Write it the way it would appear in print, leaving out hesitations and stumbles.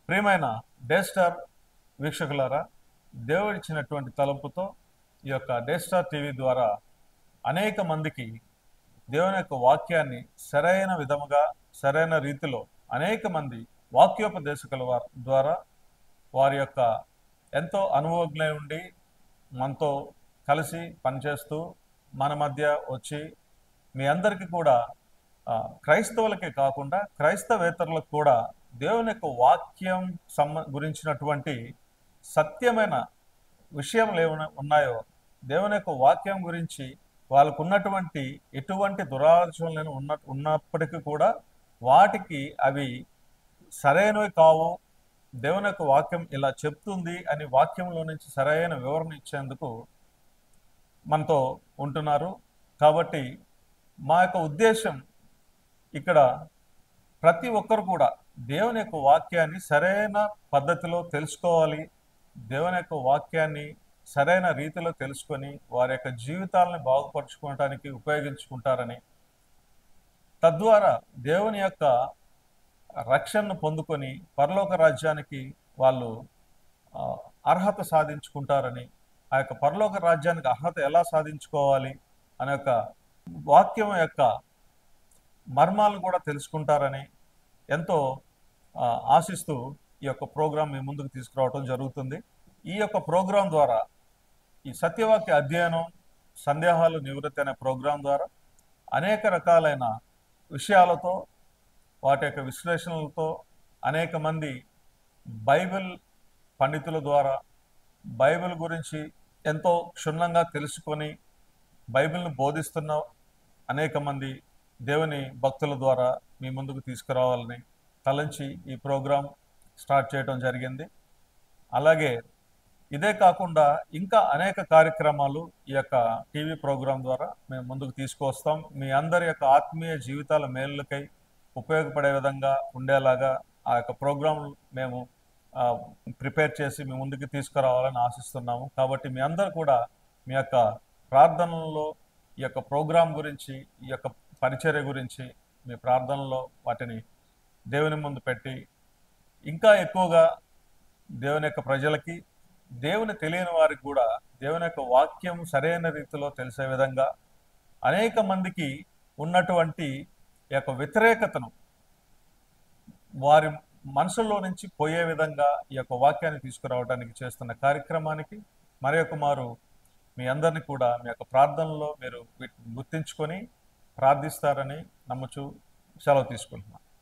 ప్రియమైన day star వీక్షకులారా, దేవుడిచ్చినటువంటి తలంపుతో ఈ యొక్క డే స్టార్ టీవీ ద్వారా అనేక మందికి దేవుని యొక్క వాక్యాన్ని సరైన విధముగా సరైన రీతిలో అనేక మంది వాక్యోపదేశకుల ద్వారా వారి యొక్క ఎంతో అనుభవజ్ఞై ఉండి మనతో కలిసి పనిచేస్తూ మన మధ్య వచ్చి మీ అందరికీ కూడా క్రైస్తవులకే కాకుండా క్రైస్తవేతరులకు కూడా దేవుని యొక్క వాక్యం గురించినటువంటి సత్యమైన విషయములు ఏమైనా ఉన్నాయో దేవుని యొక్క వాక్యం గురించి వాళ్ళకు ఉన్నటువంటి ఎటువంటి దురాలోచనలు ఉన్నప్పటికీ కూడా వాటికి అవి సరైనవి కావు, దేవుని యొక్క వాక్యం ఇలా చెప్తుంది అని వాక్యంలో నుంచి సరైన వివరణ ఇచ్చేందుకు మనతో ఉంటున్నారు. కాబట్టి మా యొక్క ఉద్దేశం ఇక్కడ ప్రతి ఒక్కరు కూడా దేవుని యొక్క వాక్యాన్ని సరైన పద్ధతిలో తెలుసుకోవాలి, దేవుని యొక్క వాక్యాన్ని సరైన రీతిలో తెలుసుకొని వారి యొక్క జీవితాలను బాగుపరుచుకోవడానికి ఉపయోగించుకుంటారని, తద్వారా దేవుని యొక్క రక్షణను పొందుకొని పరలోక రాజ్యానికి వాళ్ళు అర్హత సాధించుకుంటారని, ఆ యొక్క పరలోక రాజ్యానికి అర్హత ఎలా సాధించుకోవాలి అనే యొక్క వాక్యం యొక్క మర్మాలను కూడా తెలుసుకుంటారని ఎంతో ఆశిస్తూ ఈ యొక్క ప్రోగ్రాం మీ ముందుకు తీసుకురావడం జరుగుతుంది. ఈ యొక్క ప్రోగ్రాం ద్వారా ఈ సత్యవాక్య అధ్యయనం సందేహాలు నివృత్తి అనే ప్రోగ్రాం ద్వారా అనేక రకాలైన విషయాలతో వాటి యొక్క విశ్లేషణలతో అనేక మంది బైబిల్ పండితుల ద్వారా బైబిల్ గురించి ఎంతో క్షుణ్ణంగా తెలుసుకొని బైబిల్ను బోధిస్తున్న అనేక మంది దేవుని భక్తుల ద్వారా మీ ముందుకు తీసుకురావాలని తలంచి ఈ ప్రోగ్రాం స్టార్ట్ చేయడం జరిగింది. అలాగే ఇదే కాకుండా ఇంకా అనేక కార్యక్రమాలు ఈ యొక్క టీవీ ప్రోగ్రాం ద్వారా మేము ముందుకు తీసుకువస్తాం. మీ అందరి యొక్క ఆత్మీయ జీవితాల మేలులకై ఉపయోగపడే విధంగా ఉండేలాగా ఆ యొక్క ప్రోగ్రాం మేము ప్రిపేర్ చేసి మీ ముందుకు తీసుకురావాలని ఆశిస్తున్నాము. కాబట్టి మీ అందరూ కూడా మీ యొక్క ప్రార్థనల్లో ఈ యొక్క ప్రోగ్రాం గురించి, ఈ యొక్క పరిచర్య గురించి మీ ప్రార్థనలో వాటిని దేవుని ముందు పెట్టి ఇంకా ఎక్కువగా దేవుని యొక్క ప్రజలకి, దేవుని తెలియని వారికి కూడా దేవుని యొక్క వాక్యం సరైన రీతిలో తెలిసే విధంగా అనేక మందికి ఉన్నటువంటి ఈ యొక్క వ్యతిరేకతను వారి మనసులో నుంచి పోయే విధంగా ఈ యొక్క వాక్యాన్ని తీసుకురావడానికి చేస్తున్న కార్యక్రమానికి మరొక మారు మీ అందరినీ కూడా మీ యొక్క ప్రార్థనలో మీరు గుర్తించుకొని ప్రార్థిస్తారని నమ్ముచూ సెలవు తీసుకుంటున్నాను.